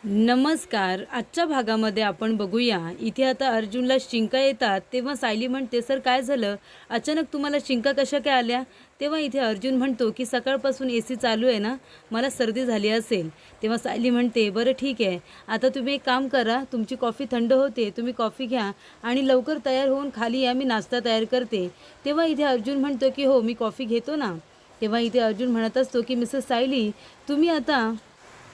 नमस्कार. आजच्या भागामध्ये आपण बघूया. इथे आता अर्जुनला शिंका येतात तेव्हा सायली म्हणते, सर काय झालं, अचानक तुम्हाला शिंका कशा काय आल्या? तेव्हा इथे अर्जुन म्हणतो की सकाळपासून AC चालू आहे ना, मला सर्दी झाली असेल. तेव्हा सायली म्हणते, बरं ठीक आहे, आता तुम्ही एक काम करा, तुमची कॉफी थंड होते, तुम्ही कॉफी घ्या आणि लवकर तयार होऊन खाली या, मी नाश्ता तयार करते. तेव्हा इथे अर्जुन म्हणतो की हो, मी कॉफी घेतो ना. तेव्हा इथे अर्जुन म्हणत असतो की मिसेस सायली, तुम्ही आता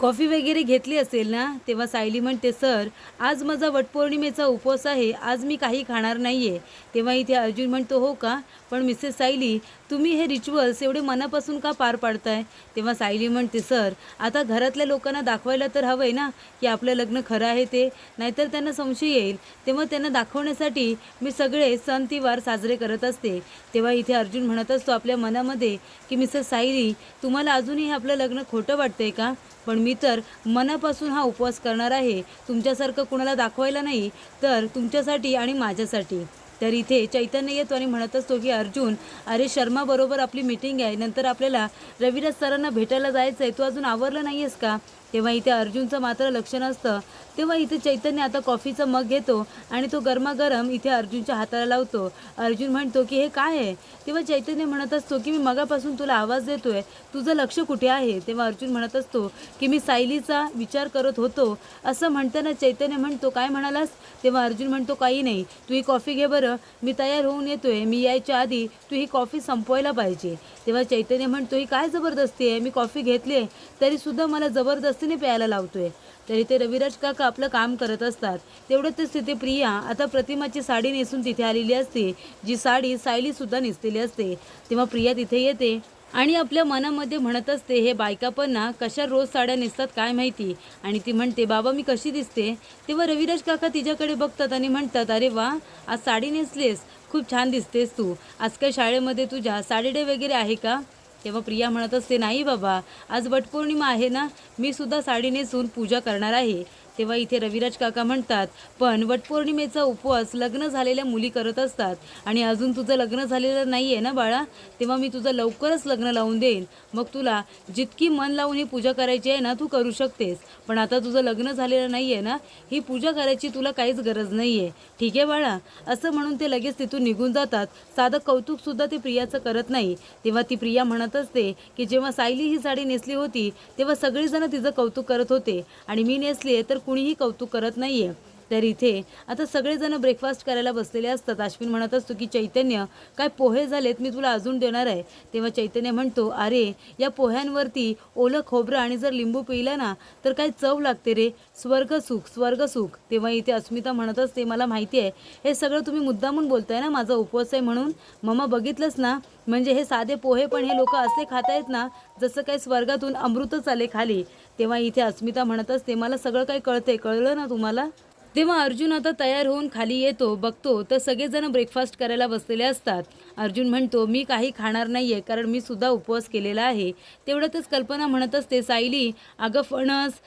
कॉफी वगैरे घेतली असेल ना? तेव्हा सायली म्हणते, सर आज माझा वटपौर्णिमेचा उपवास आहे, आज मी काही खाणार नाही आहे. तेव्हा इथे अर्जुन म्हणतो, हो का, पण मिसेस सायली तुम्ही हे रिच्युअल्स एवढे मनापासून का पार पाडताय? तेव्हा सायली म्हणते, सर आता घरातल्या लोकांना दाखवायला तर हवं आहे ना की आपलं लग्न खरं आहे ते, नाहीतर त्यांना संशय येईल. तेव्हा त्यांना दाखवण्यासाठी मी सगळे सण तिवार साजरे करत असते. तेव्हा इथे अर्जुन म्हणत असतो आपल्या मनामध्ये की मिसेस सायली तुम्हाला अजूनही हे आपलं लग्न खोटं वाटतंय का? पण मी तर मनापासून हा उपवास करणार आहे, तुमच्यासारखं कुणाला दाखवायला नाही, तर तुमच्यासाठी आणि माझ्यासाठी. तर इथे चैतन्य येतो आणि म्हणत असतो की अर्जुन, अरे शर्मा बरोबर आपली मीटिंग आहे, नंतर आपल्याला रविराज सरांना भेटायला जायचं आहे, तू अजून आवरलं नाही आहेस का? तेव्हा इथे अर्जुनचं मात्र लक्ष नसतं. तेव्हा इथे चैतन्य आता कॉफीचा मग घेतो आणि तो गरमागरम इथे अर्जुनच्या हाताला लावतो. अर्जुन म्हणतो की हे काय आहे? तेव्हा चैतन्य म्हणत असतो की मी मगापासून तुला आवाज देतोय, तुझं लक्ष कुठे आहे? तेव्हा अर्जुन म्हणत असतो की मी सायलीचा विचार करत होतो. असं म्हणताना चैतन्य म्हणतो, काय म्हणालास? तेव्हा अर्जुन म्हणतो, काही नाही, तू ही कॉफी घे बरं, मी तयार होऊन येतोय, मी यायच्या आधी तू ही कॉफी संपवायला पाहिजे. तेव्हा चैतन्य म्हणतो, ही काय जबरदस्ती आहे, मी कॉफी घेतली आहे तरीसुद्धा मला जबरदस्तीने प्यायला लावतोय. तरी ते रविराज काका आपलं काम करत असतात. तेवढ्यातच तिथे प्रिया आता प्रतिमाची साडी नेसून तिथे आलेली असते, जी साडी सायलीसुद्धा नेसलेली असते. तेव्हा प्रिया तिथे येते आणि आपल्या मनामध्ये म्हणत असते, हे बायका पण ना कशा रोज साड्या नेसतात काय माहिती. आणि ती म्हणते, बाबा मी कशी दिसते? तेव्हा रविराज काका तिच्याकडे बघतात आणि म्हणतात, अरे वा, आज साडी नेसलेस, खूप छान दिसतेस तू. आज काय शाळेमध्ये तुझ्या साडी डे वगैरे आहे का? तेव्हा प्रिया म्हणत असते, नाही बाबा, आज वटपौर्णिमा आहे ना, मी सुद्धा साडी नेसून पूजा करणार आहे. तेव्हा इथे रविराज काका म्हणतात, पण वटपौर्णिमेचा उपवास लग्न झालेल्या मुली करत असतात आणि अजून तुझं लग्न झालेलं नाही आहे ना बाळा, तेव्हा मी तुझं लवकरच लग्न लावून देईन, मग तुला जितकी मन लावून ही पूजा करायची आहे ना तू करू शकतेस. पण आता तुझं लग्न झालेलं नाही आहे ना, ही पूजा करायची तुला काहीच गरज नाही आहे, ठीक आहे बाळा? असं म्हणून ते लगेच तिथून निघून जातात. साधं कौतुकसुद्धा ते प्रियाचं करत नाही. तेव्हा ती प्रिया म्हणत असते की जेव्हा सायली ही साडी नेसली होती तेव्हा सगळेजण तिचं कौतुक करत होते आणि मी नेसले तर कुणीही कौतुक करत नाही आहे. तर इथे आता सगळेजण ब्रेकफास्ट करायला बसलेले असतात. अश्विन म्हणत असतो की चैतन्य, काय पोहे झालेत, मी तुला अजून देणार आहे. तेव्हा चैतन्य म्हणतो, अरे या पोह्यांवरती ओलं खोबरं आणि जर लिंबू पिलं ना तर काय चव लागते रे, स्वर्गसुख स्वर्गसुख. तेव्हा इथे अस्मिता म्हणत असते, मला माहिती आहे हे सगळं तुम्ही मुद्दामून बोलताय ना, माझा उपवास आहे म्हणून. मम्मा बघितलंच ना, म्हणजे हे साधे पोहे पण हे लोक असे खातायत ना जसं काही स्वर्गातून अमृतच आले खाली. तेव्हा इथे अस्मिता म्हणत असते, मला सगळं काही कळतंय, कळलं ना तुम्हाला? तेव्हा अर्जुन आता तयार होऊन खाली येतो, बघतो तर सगळेजण ब्रेकफास्ट करायला बसलेले असतात. अर्जुन म्हणतो, मी काही खाणार नाही आहे कारण मी सुद्धा उपवास केलेला आहे. तेवढ्यातच कल्पना म्हणत असते, सायली अगं फणस,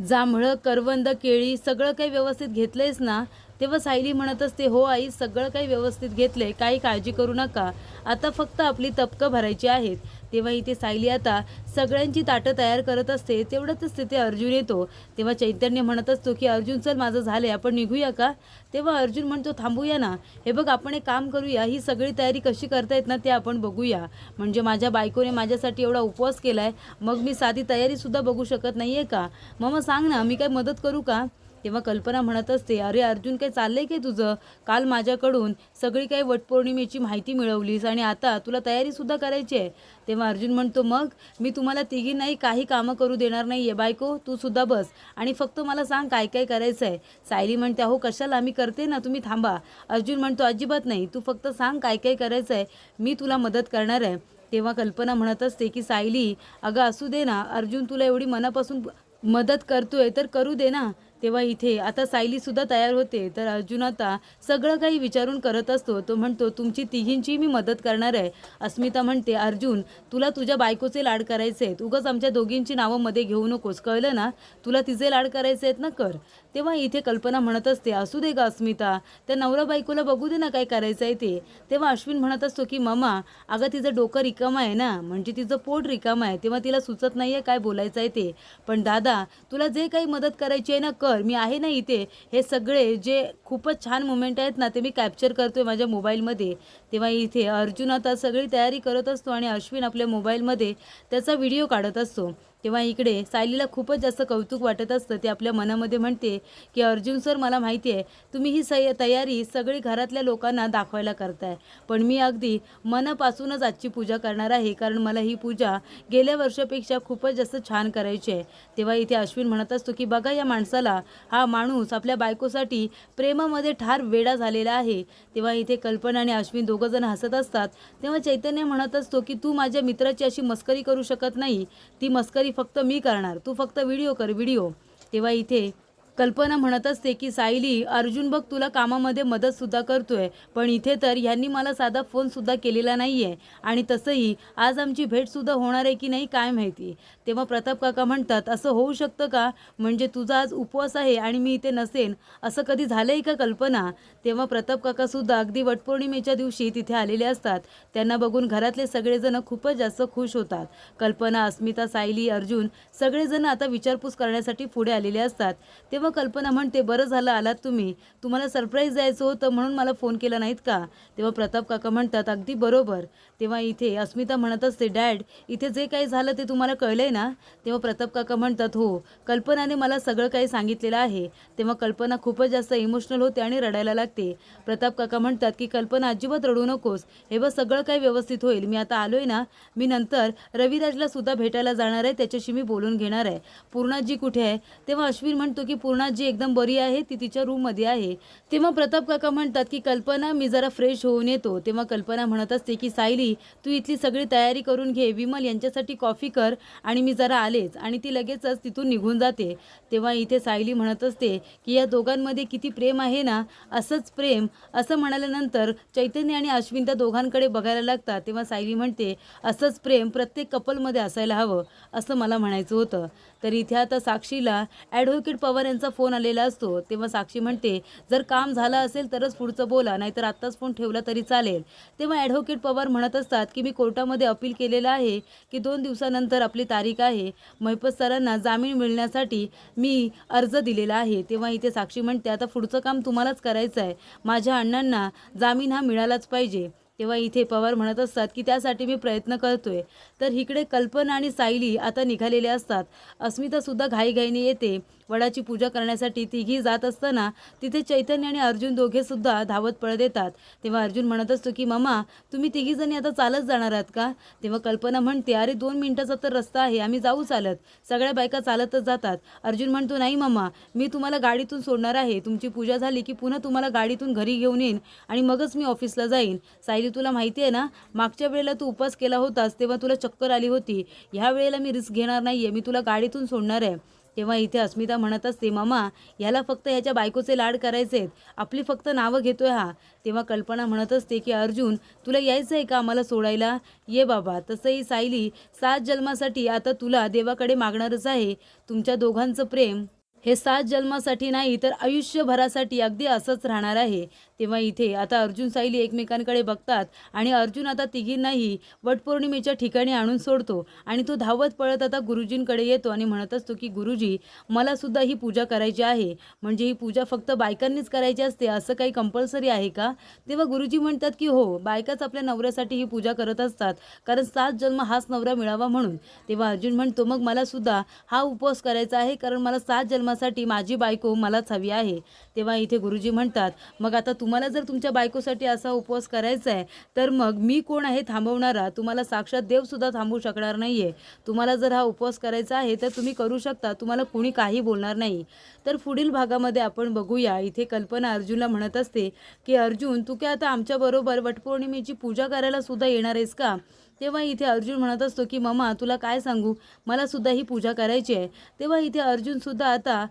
जांभळं, करवंद, केळी सगळं काही व्यवस्थित घेतलंयस ना? तेव्हा सायली म्हणत असते, हो आई, सगळं काही व्यवस्थित घेतलंय, काही काळजी करू नका, आता फक्त आपली तपकं भरायची आहेत. तेव्हा इथे सायली आता सगळ्यांची ताटं तयार करत असते. तेवढ्यातच तिथे अर्जुन येतो. तेव्हा चैतन्य म्हणत असतो की अर्जुन चल, माझं झालंय, आपण निघूया का? तेव्हा अर्जुन म्हणतो, थांबूया ना, हे बघ आपण एक काम करूया, ही सगळी तयारी कशी करतायत ना ते आपण बघूया. म्हणजे माझ्या बायकोने माझ्यासाठी एवढा उपवास केलाय, मग मी साधी तयारीसुद्धा बघू शकत नाही आहे का? मग सांग ना, मी काय मदत करू का? तेव्हा कल्पना म्हणत असते, अरे अर्जुन, काय चाललंय काय तुझं? काल माझ्याकडून सगळी काही वटपौर्णिमेची माहिती मिळवलीस आणि आता तुला तयारीसुद्धा करायची आहे. तेव्हा अर्जुन म्हणतो, मग मी तुम्हाला तिघींनाही काही कामं करू देणार नाही आहे. बायको तू सुद्धा बस आणि फक्त मला सांग काय काय करायचं आहे. सायली म्हणते, अहो कशाला, मी करते ना, तुम्ही थांबा. अर्जुन म्हणतो, अजिबात नाही, तू फक्त सांग काय काय करायचं आहे, मी तुला मदत करणार आहे. तेव्हा कल्पना म्हणत असते की सायली, अगं असू दे ना, अर्जुन तुला एवढी मनापासून मदत करतोय तर करू दे ना. तेव्हा इथे आता सायलीसुद्धा तयार होते. तर अर्जुन आता सगळं काही विचारून करत असतो. तो म्हणतो, तुमची तिघींची मी मदत करणार आहे. अस्मिता म्हणते, अर्जुन तुला तुझ्या बायकोचे लाड करायचे आहेत. उगाच आमच्या दोघींची नावं मध्ये घेऊ नकोस, कळलं ना? तुला तिचे लाड करायचे आहेत ना, कर. तेव्हा इथे कल्पना म्हणत असते, असू दे का अस्मिता, त्या नवरा बायकोला बघू दे ना काय करायचं आहे ते. तेव्हा अश्विन म्हणत असतो की मामा, अगं तिचं डोकं रिकामं आहे ना, म्हणजे तिचं पोट रिकामं आहे, तेव्हा तिला सुचत नाही आहे काय बोलायचं आहे ते. पण दादा तुला जे काही मदत करायची आहे ना कर, मी आहे ना इथे. हे सगळे जे खूपच छान मोमेंट आहेत ना ते मी कॅप्चर करतोय माझ्या मोबाईलमध्ये. तेव्हा इथे अर्जुन आता सगळी तयारी करत असतो आणि अश्विन आपल्या मोबाईलमध्ये त्याचा व्हिडिओ काढत असतो. तेव्हा इकडे सायलीला खूपच जास्त कौतुक वाटत असतं. ते आपल्या मनामध्ये म्हणते की अर्जुन सर, मला माहिती आहे तुम्ही ही तयारी सगळी घरातल्या लोकांना दाखवायला करताय, पण मी अगदी मनापासूनच आजची पूजा करणार आहे, कारण मला ही पूजा गेल्या वर्षापेक्षा खूपच जास्त छान करायची आहे. तेव्हा इथे अश्विन म्हणत असतो की बघा या माणसाला, हा माणूस आपल्या बायकोसाठी प्रेमामध्ये ठार वेडा झालेला आहे. तेव्हा इथे कल्पना आणि अश्विन दोघं जण हसत असतात. तेव्हा चैतन्य म्हणत असतो की तू माझ्या मित्राची अशी मस्करी करू शकत नाही, ती मस्करी फक्त मी करणार, तू फक्त व्हिडिओ कर, व्हिडिओ. तेव्हा इथे कल्पना म्हणत असते की सायली, अर्जुन बघ तुला कामामध्ये मदतसुद्धा करतोय, पण इथे तर ह्यांनी मला साधा फोनसुद्धा केलेला नाही आहे, आणि तसंही आज आमची भेटसुद्धा होणार आहे की नाही काय माहिती. तेव्हा प्रताप काका म्हणतात, असं होऊ शकतं का? म्हणजे तुझा आज उपवास आहे आणि मी इथे नसेन, असं कधी झालं आहे का कल्पना? तेव्हा प्रताप काकासुद्धा अगदी वटपौर्णिमेच्या दिवशी तिथे आलेले असतात. त्यांना बघून घरातले सगळेजण खूपच जास्त खुश होतात. कल्पना, अस्मिता, सायली, अर्जुन सगळेजण आता विचारपूस करण्यासाठी पुढे आलेले असतात. तेव्हा कल्पना म्हणते, बरं झालं आलात तुम्ही, तुम्हाला सरप्राईज द्यायचं होतं म्हणून मला फोन केला नाहीत का? तेव्हा प्रताप काका म्हणतात, अगदी बरोबर. तेव्हा इथे अस्मिता म्हणत असते, डॅड इथे जे काही झालं ते तुम्हाला कळलंय ना? तेव्हा प्रताप काका म्हणतात, हो, कल्पनाने मला सगळं काही सांगितलेलं आहे. तेव्हा कल्पना खूपच जास्त इमोशनल होते आणि रडायला लागते. प्रताप काका म्हणतात की कल्पना अजिबात रडू नकोस, हे बघ सगळं काही व्यवस्थित होईल. मी आता आलोय ना, मी नंतर रविराजला सुद्धा भेटायला जाणार आहे, त्याच्याशी मी बोलून घेणार आहे. पूर्णाजी कुठे आहे? तेव्हा अश्विन म्हणतो की पूर्णाजी एकदम बरी आहे, ती तिच्या रूममध्ये आहे. तेव्हा प्रताप काका म्हणतात की कल्पना, मी जरा फ्रेश होऊन येतो. तेव्हा कल्पना म्हणत असते की सायली, तू इथली सगळी तयारी करून घे, विमल यांच्यासाठी कॉफी कर, आणि मी जरा आलेच. आणि ती लगेचच तिथून निघून जाते. तेव्हा इथे सायली म्हणत असते की या दोघांमध्ये किती प्रेम आहे ना, असंच प्रेम. असं म्हणाल्यानंतर चैतन्य आणि अश्विन त्या दोघांकडे बघायला लागतात. तेव्हा सायली म्हणते, असंच प्रेम प्रत्येक कपलमध्ये असायला हवं, असं मला म्हणायचं होतं. तर इथे आता साक्षीला ॲडव्होकेट पवार यांचा फोन आलेला असतो. तेव्हा साक्षी म्हणते, जर काम झालं असेल तरच पुढचं बोला, नाहीतर आत्ताच फोन ठेवला तरी चालेल. तेव्हा ॲडव्होकेट पवार म्हणत असतात की मी कोर्टामध्ये अपील केलेलं आहे की 2 दिवसानंतर आपली तारीख आहे. महिपत सरांना जामीन मिळण्यासाठी मी अर्ज दिलेला आहे. तेव्हा इथे साक्षी म्हणते, आता पुढचं काम तुम्हालाच करायचं आहे, माझ्या अण्णांना जामीन हा मिळालाच पाहिजे. तेव्हा इथे पवार म्हणत असतात की त्यासाठी मी प्रयत्न करतोय. तर इकडे कल्पना आणि सायली आता निघालेले असतात. अस्मितासुद्धा घाईघाईने येते. वडाची पूजा करण्यासाठी तिघी जात असताना तिथे चैतन्य आणि अर्जुन दोघेसुद्धा धावत पळत येतात. तेव्हा अर्जुन म्हणत असतो की मामा, तुम्ही तिघीजणी आता चालत जाणार आहात का? तेव्हा कल्पना म्हणते, अरे 2 मिनिटाचा तर रस्ता आहे, आम्ही जाऊ चालत, सगळ्या बायका चालतच जातात. अर्जुन म्हणतो, नाही मामा, मी तुम्हाला गाडीतून सोडणार आहे, तुमची पूजा झाली की पुन्हा तुम्हाला गाडीतून घरी घेऊन येईन आणि मगच मी ऑफिसला जाईन. सायली, तुला माहिती आहे ना, मागच्या वेळेला तू उपवास केला होतास तेव्हा तुला चक्कर आली होती, ह्या वेळेला मी रिस्क घेणार नाहीये, मी तुला गाडीतून सोडणार आहे. तेव्हा इथे अस्मिता म्हणत असते, मामा ह्याला फक्त ह्याच्या बायकोचे लाड करायचे आहेत, आपली फक्त नावं घेतोय हा. तेव्हा कल्पना म्हणत असते की अर्जुन, तुला यायचं आहे का आम्हाला सोडायला? ये बाबा. तसंही सायली 7 जन्मासाठी आता तुला देवाकडे मागणारच आहे. तुमच्या दोघांचं प्रेम हे 7 जन्मासाठी नाही तर आयुष्यभरासाठी अगदी असंच राहणार आहे. तेव्हा इथे आता अर्जुन सायली एकमेकांकडे बघतात आणि अर्जुन आता तिघींनाही वटपौर्णिमेच्या ठिकाणी आणून सोडतो आणि तो धावत पळत आता गुरुजींकडे येतो आणि म्हणत असतो की गुरुजी, मला सुद्धा ही पूजा करायची आहे. म्हणजे ही पूजा फक्त बायकांनीच करायची असते, असं काही कंपल्सरी आहे का? तेव्हा गुरुजी म्हणतात की हो, बायकाच आपल्या नवऱ्यासाठी ही पूजा करत असतात, कारण 7 जन्म हाच नवरा मिळावा म्हणून. तेव्हा अर्जुन म्हणतो, मग मला सुद्धा हा उपवास करायचा आहे, कारण मला 7 जन्मासाठी माझी बायको मलाच हवी आहे. तेव्हा इथे गुरुजी म्हणतात, मग आता तुम्हाला जर तुमच्या बायकोसाठी असा उपवास करायचा आहे तर मग मी कोण आहे थांबवणारा? तुम्हाला साक्षात देव सुद्धा थांबवू शकणार नाहीये. तुम्हाला जर हा उपवास करायचा आहे तर तुम्ही करू शकता, तुम्हाला कोणी काही बोलणार नाही. तर पुढील भागामध्ये आपण बघूया. इथे कल्पना अर्जुनला म्हणत असते की अर्जुन, तू काय आता आमच्याबरोबर वटपौर्णिमेची पूजा करायला सुद्धा येणार आहेस का? तेव्हा इथे अर्जुन म्हणत असतो की मम्मा, तुला काय सांगू, मला सुद्धा ही पूजा करायची आहे. तेव्हा इथे अर्जुन सुद्धा आता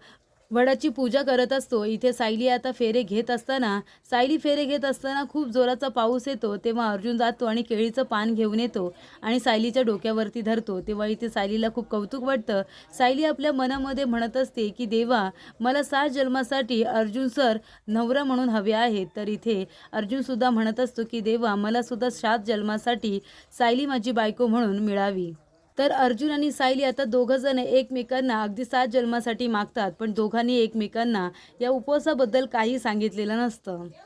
वडाची पूजा करत असतो. इथे सायली आता फेरे घेत असताना सायली फेरे घेत असताना खूप जोराचा पाऊस येतो. तेव्हा अर्जुन जातो आणि केळीचं पान घेऊन येतो आणि सायलीच्या डोक्यावरती धरतो. तेव्हा इथे सायलीला खूप कौतुक वाटतं. सायली आपल्या मनामध्ये म्हणत असते की देवा, मला 7 जन्मासाठी अर्जुन सर नवरा म्हणून हवे आहेत. तर इथे अर्जुनसुद्धा म्हणत असतो की देवा, मला सुद्धा 7 जन्मासाठी सायली माझी बायको म्हणून मिळावी. तर अर्जुन आणि सायली आता दोघं जण एकमेकांना अगदी 7 जन्मासाठी मागतात, पण दोघांनी एकमेकांना या उपवासाबद्दल काही सांगितलेलं नसतं.